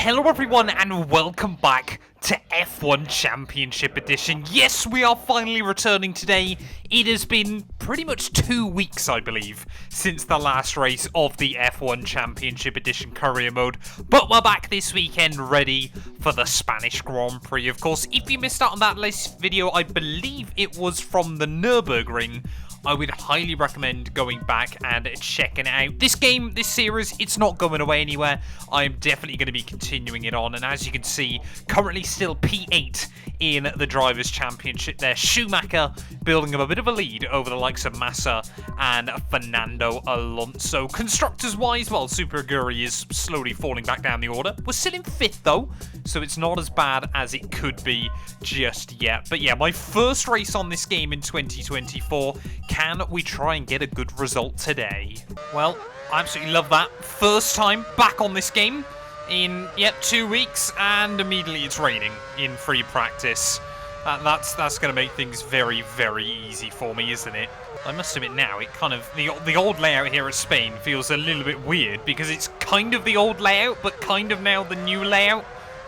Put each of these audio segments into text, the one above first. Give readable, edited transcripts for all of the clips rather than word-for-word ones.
Hello everyone and welcome back to F1 Championship Edition. Yes, we are finally returning today. It has been pretty much 2 weeks, I believe, since the last race of the F1 Championship Edition career mode. But we're back this weekend ready for the Spanish Grand Prix. Of course, if you missed out on that latest video, I believe it was from the Nürburgring. I would highly recommend going back and checking it out. This game, this series, it's not going away anywhere. I am definitely going to be continuing it on. And as you can see, currently still P8 in the Drivers' Championship there. Schumacher building up a bit of a lead over the likes of Massa and Fernando Alonso. Constructors-wise, well, Super Aguri is slowly falling back down the order. We're still in 5th, though, so it's not as bad as it could be just yet. But yeah, my first race on this game in 2024. Can we try and get a good result today? Well, I absolutely love that. First time back on this game in, 2 weeks, and immediately it's raining in free practice. That's going to make things very, very easy for me, isn't it? I must admit now, it kind of, the old layout here at Spain feels a little bit weird because it's kind of the old layout, but kind of now the new layout,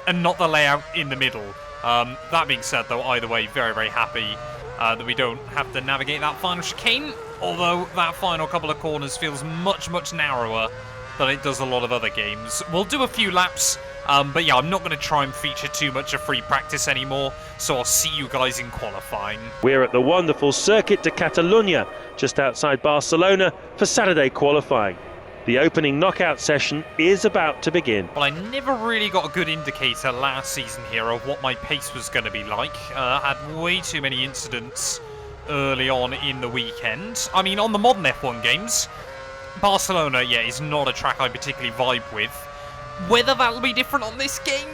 and not the layout in the middle. That being said, though, either way, very, very happy that we don't have to navigate that final chicane, although that final couple of corners feels much, much narrower than it does a lot of other games. We'll do a few laps, but yeah, I'm not going to try and feature too much of free practice anymore, so I'll see you guys in qualifying. We're at the wonderful Circuit de Catalunya, just outside Barcelona, for Saturday qualifying. The opening knockout session is about to begin. Well, I never really got a good indicator last season here of what my pace was going to be like. I had way too many incidents early on in the weekend. I mean, on the modern F1 games, Barcelona, yeah, is not a track I particularly vibe with. Whether that'll be different on this game,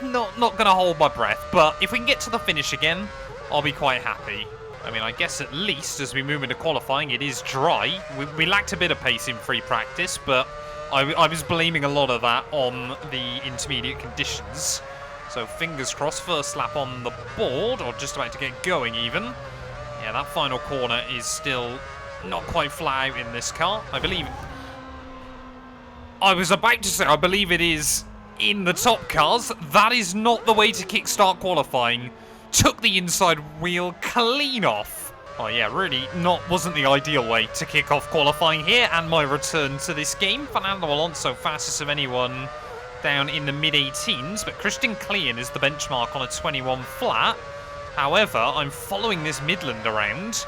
not going to hold my breath. But if we can get to the finish again, I'll be quite happy. I mean, I guess at least as we move into qualifying, it is dry. We lacked a bit of pace in free practice, but I was blaming a lot of that on the intermediate conditions. So fingers crossed, first lap on the board, or just about to get going even. Yeah, that final corner is still not quite flat out in this car. I believe... I was about to say, I believe it is in the top cars. That is not the way to kickstart qualifying. Took the inside wheel clean off. Oh yeah, really wasn't the ideal way to kick off qualifying here, and my return to this game. Fernando Alonso, fastest of anyone down in the mid-18s, but Christian Klein is the benchmark on a 21 flat. However, I'm following this Midland around.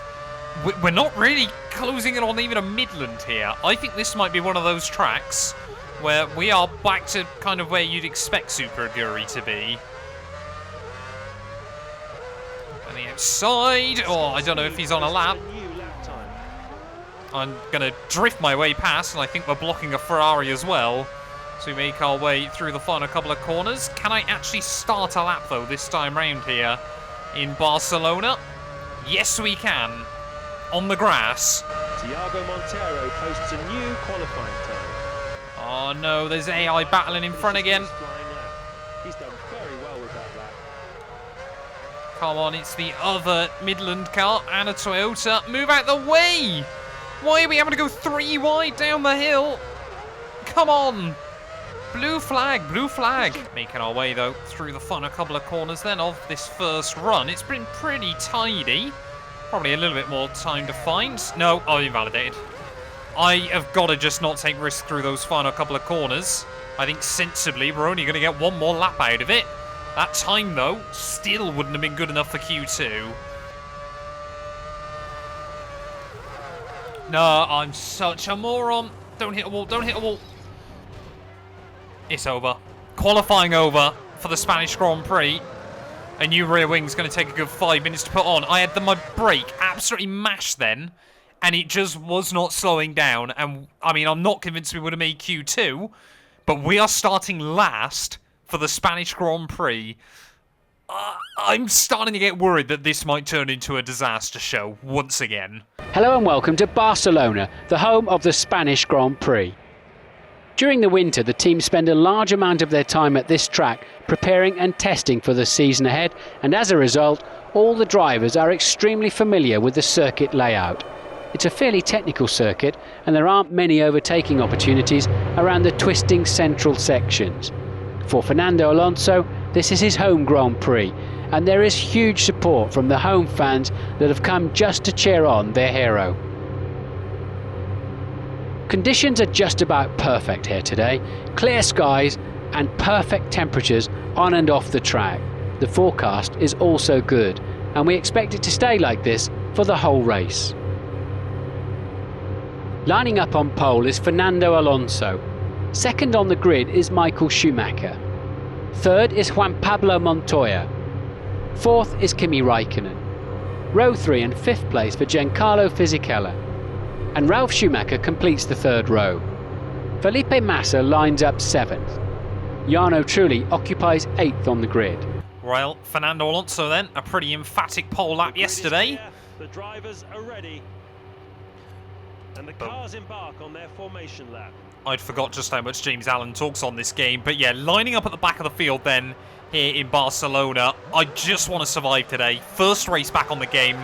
We're not really closing in on even a Midland here. I think this might be one of those tracks where we are back to kind of where you'd expect Super Aguri to be. On the outside. Oh, I don't know if he's on a lap. I'm going to drift my way past, and I think we're blocking a Ferrari as well. So we make our way through the final couple of corners. Can I actually start a lap, though, this time round here in Barcelona? Yes, we can. On the grass. Tiago Montero posts a new qualifying time. Oh, no, there's AI battling in front again. He's done very well with that lap. Come on, it's the other Midland car and a Toyota. Move out the way! Why are we having to go 3 wide down the hill? Come on! Blue flag, blue flag. Making our way, though, through the final couple of corners then of this first run. It's been pretty tidy. Probably a little bit more time to find. No, I'm invalidated. I have got to just not take risks through those final couple of corners. I think sensibly we're only going to get one more lap out of it. That time, though, still wouldn't have been good enough for Q2. No, I'm such a moron. Don't hit a wall, don't hit a wall. It's over. Qualifying over for the Spanish Grand Prix. A new rear wing's going to take a good 5 minutes to put on. I had my brake absolutely mashed then, and it just was not slowing down. And, I mean, I'm not convinced we would have made Q2, but we are starting last for the Spanish Grand Prix. I'm starting to get worried that this might turn into a disaster show once again. Hello and welcome to Barcelona, the home of the Spanish Grand Prix. During the winter, the team spend a large amount of their time at this track preparing and testing for the season ahead, and as a result, all the drivers are extremely familiar with the circuit layout. It's a fairly technical circuit, and there aren't many overtaking opportunities around the twisting central sections. For Fernando Alonso, this is his home Grand Prix, and there is huge support from the home fans that have come just to cheer on their hero. Conditions are just about perfect here today. Clear skies and perfect temperatures on and off the track. The forecast is also good, and we expect it to stay like this for the whole race. Lining up on pole is Fernando Alonso. Second on the grid is Michael Schumacher. Third is Juan Pablo Montoya. Fourth is Kimi Raikkonen. Row 3 and 5th place for Giancarlo Fisichella. And Ralf Schumacher completes the third row. Felipe Massa lines up 7th. Jarno Trulli occupies 8th on the grid. Well, Fernando Alonso then, a pretty emphatic pole lap yesterday. The drivers are ready. And the cars embark on their formation lap. I'd forgot just how much James Allen talks on this game. But yeah, lining up at the back of the field then, here in Barcelona. I just want to survive today. First race back on the game.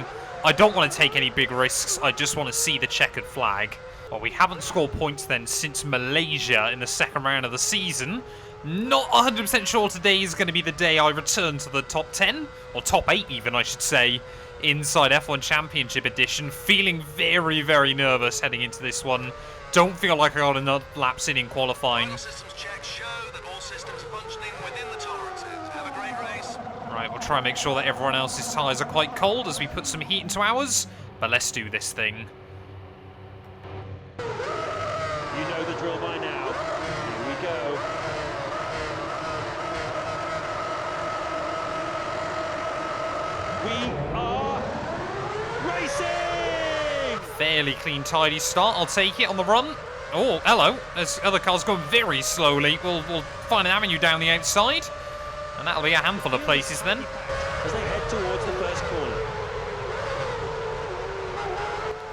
I don't want to take any big risks. I just want to see the checkered flag. Well, we haven't scored points then since Malaysia in the second round of the season. Not 100% sure today is going to be the day I return to the top 10, or top 8 even, I should say, inside F1 Championship Edition. Feeling very, very nervous heading into this one. Don't feel like I got enough laps in qualifying. Systems checks show that all systems are functioning within the tolerances. Have a great race. Right, we'll try and make sure that everyone else's tyres are quite cold as we put some heat into ours. But let's do this thing. You know the drill by now. Here we go. We are racing! Fairly clean, tidy start. I'll take it on the run. Oh, hello. There's other cars going very slowly. We'll find an avenue down the outside. And that'll be a handful of places then. As they head towards the first corner.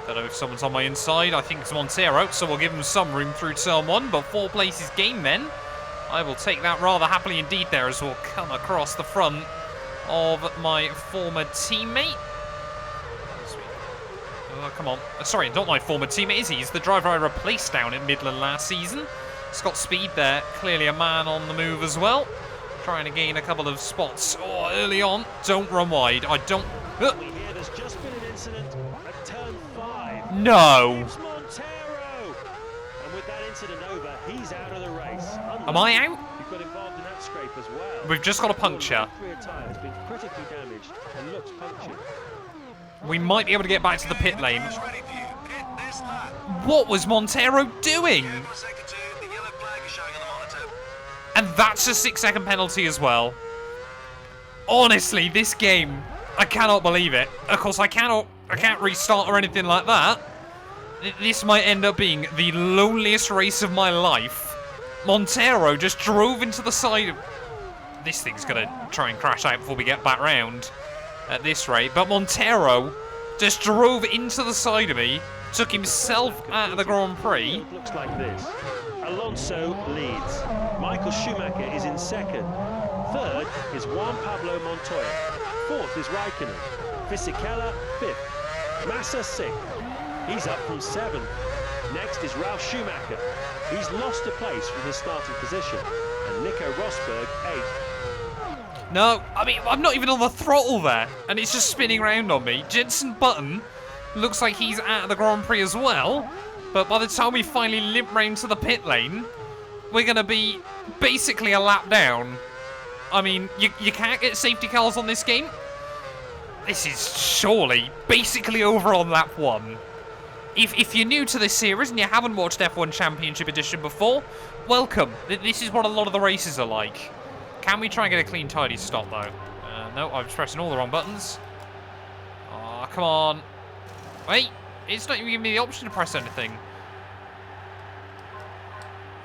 Don't know if someone's on my inside. I think it's Montero, so we'll give him some room through turn 1. But 4 places gain then. I will take that rather happily indeed there as we'll come across the front of my former teammate. Oh, come on. Sorry, not my former teammate, is he? He's the driver I replaced down at Midland last season. He's got speed there. Clearly a man on the move as well. Trying to gain a couple of spots. Oh, early on. Don't run wide. I don't... We hear there's just been an incident at turn 5. No! It's Montero! And with that incident over, he's out of the race. Am I out? You've got involved in that scrape as well. We've just got a puncture. The rear tyre has been critically damaged and looks punctured. We might be able to get back to the pit lane. Ready for you. Hit this lap. What was Montero doing? For a second two, the yellow flag is showing on the monitor. And that's a 6-second penalty as well. Honestly, this game, I cannot believe it. Of course, I can't restart or anything like that. This might end up being the loneliest race of my life. Montero just drove into the side of... This thing's going to try and crash out before we get back round at this rate. But Montero just drove into the side of me, took himself out of the Grand Prix. It looks like this. Alonso leads. Michael Schumacher is in second. Third is Juan Pablo Montoya. Fourth is Raikkonen. Fisichella fifth. Massa sixth. He's up from 7th. Next is Ralf Schumacher. He's lost a place from his starting position. And Nico Rosberg 8th. No, I mean, I'm not even on the throttle there. And it's just spinning around on me. Jenson Button looks like he's out of the Grand Prix as well. But by the time we finally limp round to the pit lane, we're going to be basically a lap down. I mean, you can't get safety cars on this game. This is surely basically over on lap 1. If you're new to this series and you haven't watched F1 Championship Edition before, welcome. This is what a lot of the races are like. Can we try and get a clean, tidy stop, though? No, I was pressing all the wrong buttons. Oh, come on. Wait, it's not even giving me the option to press anything.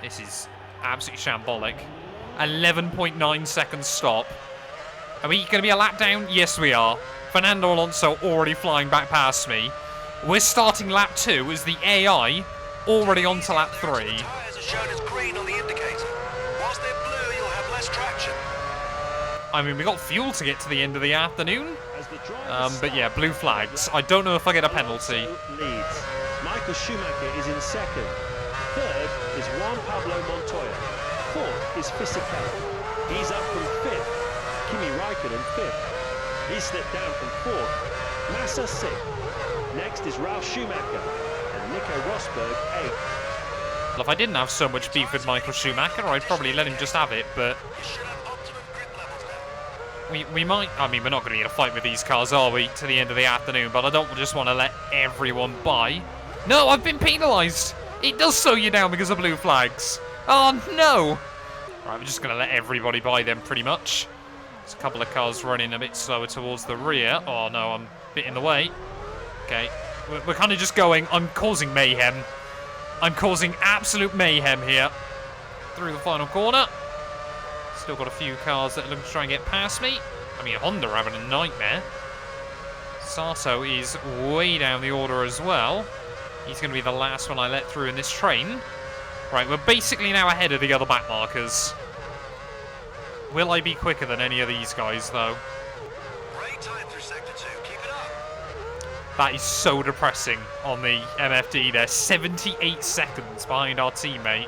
This is absolutely shambolic. 11.9 seconds stop. Are we going to be a lap down? Yes, we are. Fernando Alonso already flying back past me. We're starting lap 2 as the AI already on to lap 3. Tyres are shown as green on the indicator. Whilst they're blue, you'll have less traction. I mean, we got fuel to get to the end of the afternoon. As the drivers But yeah, blue flags. I don't know if I get a penalty. leads. Michael Schumacher is in second. Third is Juan Pablo Montoya. Fourth is Fisichella. He's up from 5th. Kimi Raikkonen 5th. He slipped down from 4th. Massa 6th. Next is Ralf Schumacher and Nico Rosberg 8th. Well, if I didn't have so much beef with Michael Schumacher, I'd probably let him just have it, but You should have optimum grip levels now. we might... I mean, we're not going to get a fight with these cars, are we, to the end of the afternoon, but I don't just want to let everyone by. No, I've been penalised! It does slow you down because of blue flags. Oh, no! Right, we're just going to let everybody by them, pretty much. There's a couple of cars running a bit slower towards the rear. Oh, no, I'm a bit in the way. Okay, we're kind of just going... I'm causing mayhem. I'm causing absolute mayhem here. Through the final corner. Still got a few cars that are looking to try and get past me. I mean, Honda are having a nightmare. Sato is way down the order as well. He's going to be the last one I let through in this train. Right, we're basically now ahead of the other back markers. Will I be quicker than any of these guys, though? Great time through sector 2. Keep it up. That is so depressing on the MFD there. 78 seconds behind our teammate.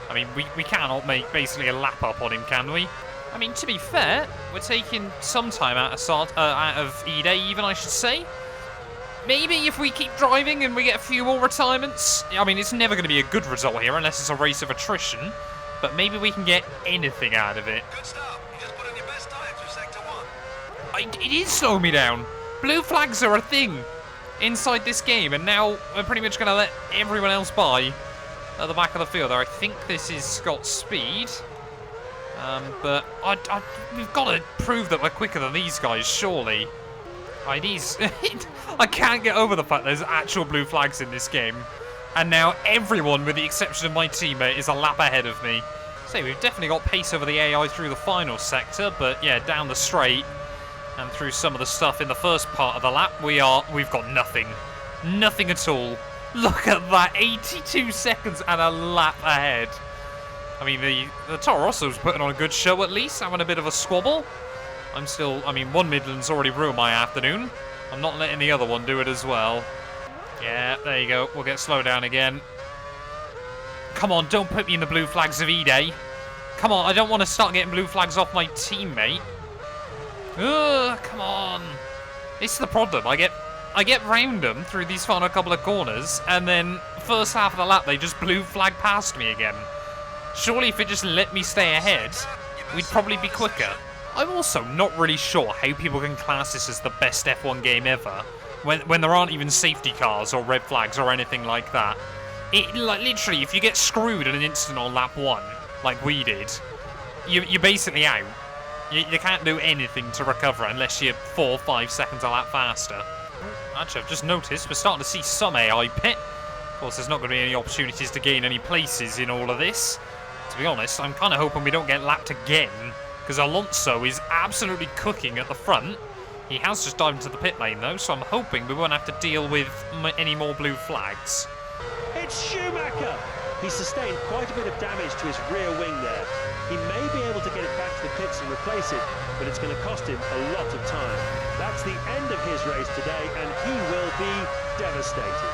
I mean, we cannot make basically a lap up on him, can we? I mean, to be fair, we're taking some time out of E-Day even, I should say. Maybe if we keep driving and we get a few more retirements. I mean, it's never going to be a good result here unless it's a race of attrition. But maybe we can get anything out of it. Good start. You just put in your best time through sector 1. It is slowing me down. Blue flags are a thing inside this game, and now we're pretty much going to let everyone else by at the back of the field. I think this is Scott's speed. But we've got to prove that we're quicker than these guys, surely. I can't get over the fact there's actual blue flags in this game. And now everyone, with the exception of my teammate, is a lap ahead of me. So we've definitely got pace over the AI through the final sector, but yeah, down the straight and through some of the stuff in the first part of the lap, we've got nothing. Nothing at all. Look at that, 82 seconds and a lap ahead. I mean, the Toro Rosso's putting on a good show at least, having a bit of a squabble. One Midland's already ruined my afternoon. I'm not letting the other one do it as well. Yeah, there you go. We'll get slowed down again. Come on, don't put me in the blue flags of E-Day. Come on, I don't want to start getting blue flags off my teammate. Ugh, come on. This is the problem. I get round them through these final couple of corners, and then first half of the lap, they just blue flag past me again. Surely if it just let me stay ahead, we'd probably be quicker. I'm also not really sure how people can class this as the best F1 game ever, when there aren't even safety cars or red flags or anything like that. Literally, if you get screwed in an instant on lap 1, like we did, you're basically out. You can't do anything to recover unless you're 4 or 5 seconds a lap faster. Actually, I've just noticed we're starting to see some AI pit. Of course, there's not going to be any opportunities to gain any places in all of this. To be honest, I'm kind of hoping we don't get lapped again, because Alonso is absolutely cooking at the front. He has just dived into the pit lane, though, so I'm hoping we won't have to deal with any more blue flags. It's Schumacher! He sustained quite a bit of damage to his rear wing there. He may be able to get it back to the pits and replace it, but it's going to cost him a lot of time. That's the end of his race today, and he will be devastated.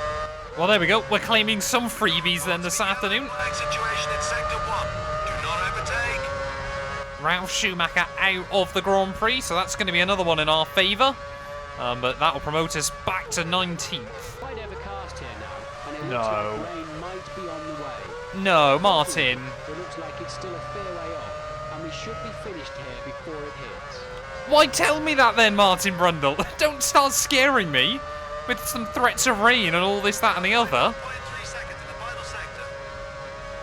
Well, there we go. We're claiming some freebies then this afternoon. Flag situation in sector 1. Do not overtake. Ralf Schumacher out of the Grand Prix, so that's going to be another one in our favour. But that will promote us back to 19th. Quite overcast here now, and it No. looks like rain might be on the way. No, Martin. It looks like it's still a fair way off, and we should be finished here before it hits. Why tell me that then, Martin Brundle? Don't start scaring me with some threats of rain and all this, that and the other. 0.3 seconds in the final sector.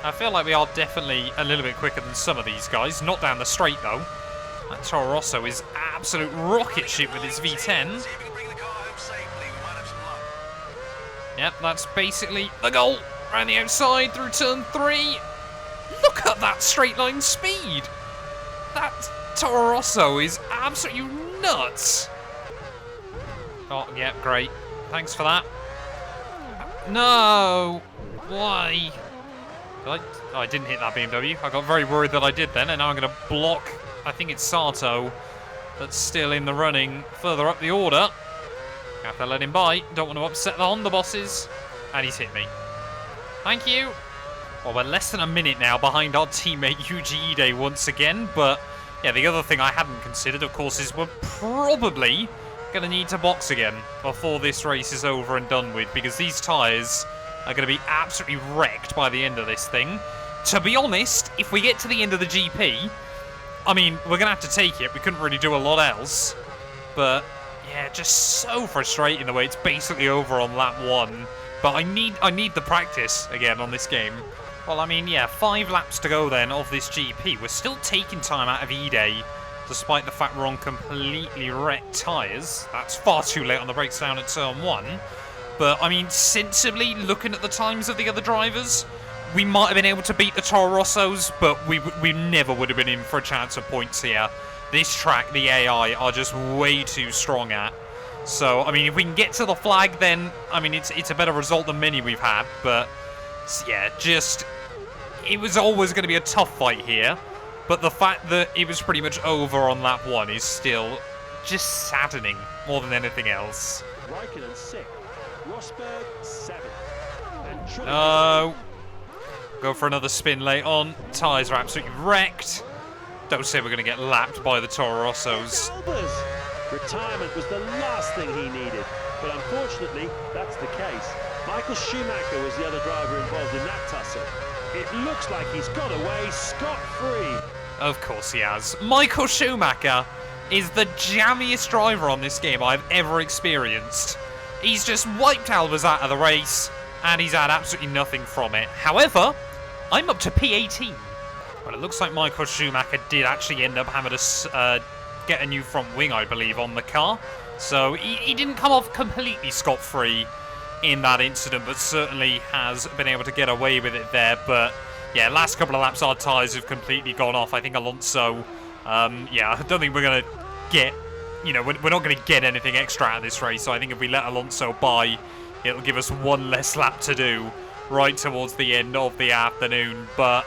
I feel like we are definitely a little bit quicker than some of these guys. Not down the straight, though. That Toro Rosso is absolute rocket ship with his V10. See if you can bring the car home safely. We might have some luck. Yep, that's basically the goal. Around the outside through turn 3. Look at that straight line speed. That Toro Rosso is absolutely nuts. Oh, yeah, great. Thanks for that. No. Why? I didn't hit that BMW. I got very worried that I did then, and now I'm going to block, I think it's Sato, that's still in the running further up the order. Have to let him by. Don't want to upset the Honda bosses. And he's hit me. Thank you. Well, we're less than a minute now behind our teammate Yuji Ide once again, but Yeah, the other thing I hadn't considered, of course, is we're probably going to need to box again before this race is over and done with, because these tyres are going to be absolutely wrecked by the end of this thing. To be honest, if we get to the end of the GP, I mean, we're going to have to take it. We couldn't really do a lot else. But, yeah, just so frustrating the way it's basically over on lap 1. But I need the practice again on this game. Well, I mean, yeah, 5 laps to go then of this GP. We're still taking time out of E-Day, despite the fact we're on completely wrecked tyres. That's far too late on the brakes down at turn 1. But, I mean, sensibly, looking at the times of the other drivers, we might have been able to beat the Toro Rossos, but we never would have been in for a chance of points here. This track, the AI, are just way too strong at. So, I mean, if we can get to the flag, then, I mean, it's a better result than many we've had. But, yeah, just, it was always going to be a tough fight here. But the fact that it was pretty much over on lap 1 is still just saddening more than anything else. Raikkonen 6th, Rosberg 7th. No. Go for another spin late on. Tyres are absolutely wrecked. Don't say we're going to get lapped by the Toro Rossos. Retirement was the last thing he needed, but unfortunately, that's the case. Michael Schumacher was the other driver involved in that tussle. It looks like he's got away scot-free. Of course he has. Michael Schumacher is the jammiest driver on this game I've ever experienced. He's just wiped Albers out of the race, and he's had absolutely nothing from it. However, I'm up to P18. Well, it looks like Michael Schumacher did actually end up having to get a new front wing, I believe, on the car. So he didn't come off completely scot-free in that incident, but certainly has been able to get away with it there. But yeah, last couple of laps, our tyres have completely gone off. I think Alonso, yeah, I don't think we're going to get, you know, we're not going to get anything extra out of this race. So I think if we let Alonso by, it'll give us one less lap to do right towards the end of the afternoon. But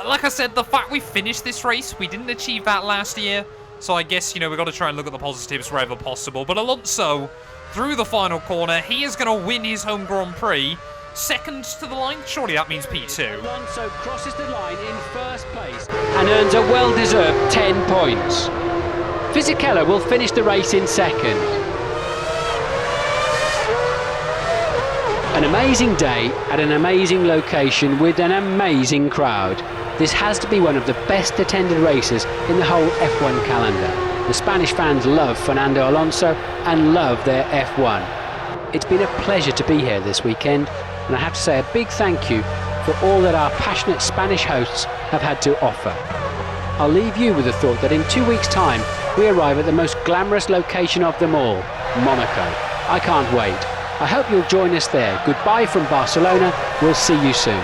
like I said, the fact we finished this race, we didn't achieve that last year. So I guess, you know, we've got to try and look at the positives wherever possible. But Alonso, through the final corner, he is going to win his home Grand Prix. Second to the line, surely that means P2. Alonso crosses the line in first place and earns a well-deserved 10 points. Fisichella will finish the race in second. An amazing day at an amazing location with an amazing crowd. This has to be one of the best attended races in the whole F1 calendar. The Spanish fans love Fernando Alonso and love their F1. It's been a pleasure to be here this weekend, and I have to say a big thank you for all that our passionate Spanish hosts have had to offer. I'll leave you with the thought that in 2 weeks' time we arrive at the most glamorous location of them all, Monaco. I can't wait. I hope you'll join us there. Goodbye from Barcelona. We'll see you soon.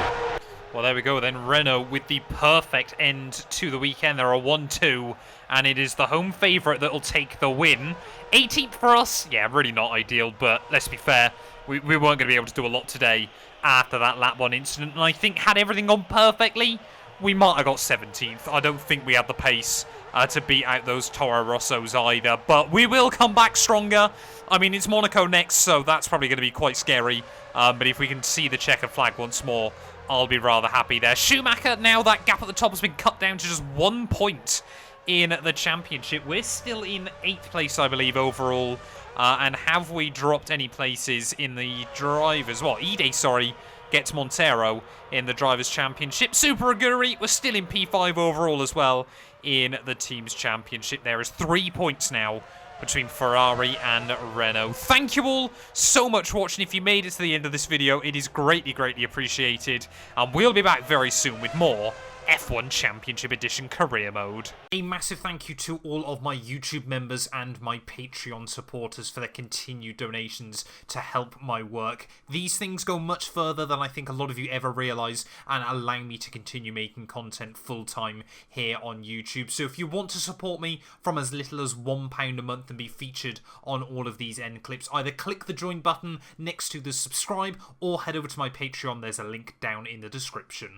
Well, there we go then. Renault with the perfect end to the weekend. They're a 1-2, and it is the home favourite that will take the win. 18th for us. Yeah, really not ideal, but let's be fair. We weren't going to be able to do a lot today after that lap 1 incident, and I think had everything gone perfectly, we might have got 17th. I don't think we had the pace to beat out those Toro Rossos either, but we will come back stronger. I mean, it's Monaco next, so that's probably going to be quite scary, but if we can see the checkered flag once more, I'll be rather happy there. Schumacher, now that gap at the top has been cut down to just 1 point in the championship. We're still in 8th place, I believe, overall. And have we dropped any places in the drivers? Well, Ide, sorry, gets Montero in the drivers' championship. Super Aguri, we're still in P5 overall as well in the team's championship. There is 3 points now between Ferrari and Renault. Thank you all so much for watching. If you made it to the end of this video, it is greatly, greatly appreciated. And we'll be back very soon with more F1 Championship Edition Career Mode. A massive thank you to all of my YouTube members and my Patreon supporters for their continued donations to help my work. These things go much further than I think a lot of you ever realise and allow me to continue making content full-time here on YouTube. So if you want to support me from as little as £1 a month and be featured on all of these end clips, either click the join button next to the subscribe or head over to my Patreon. There's a link down in the description.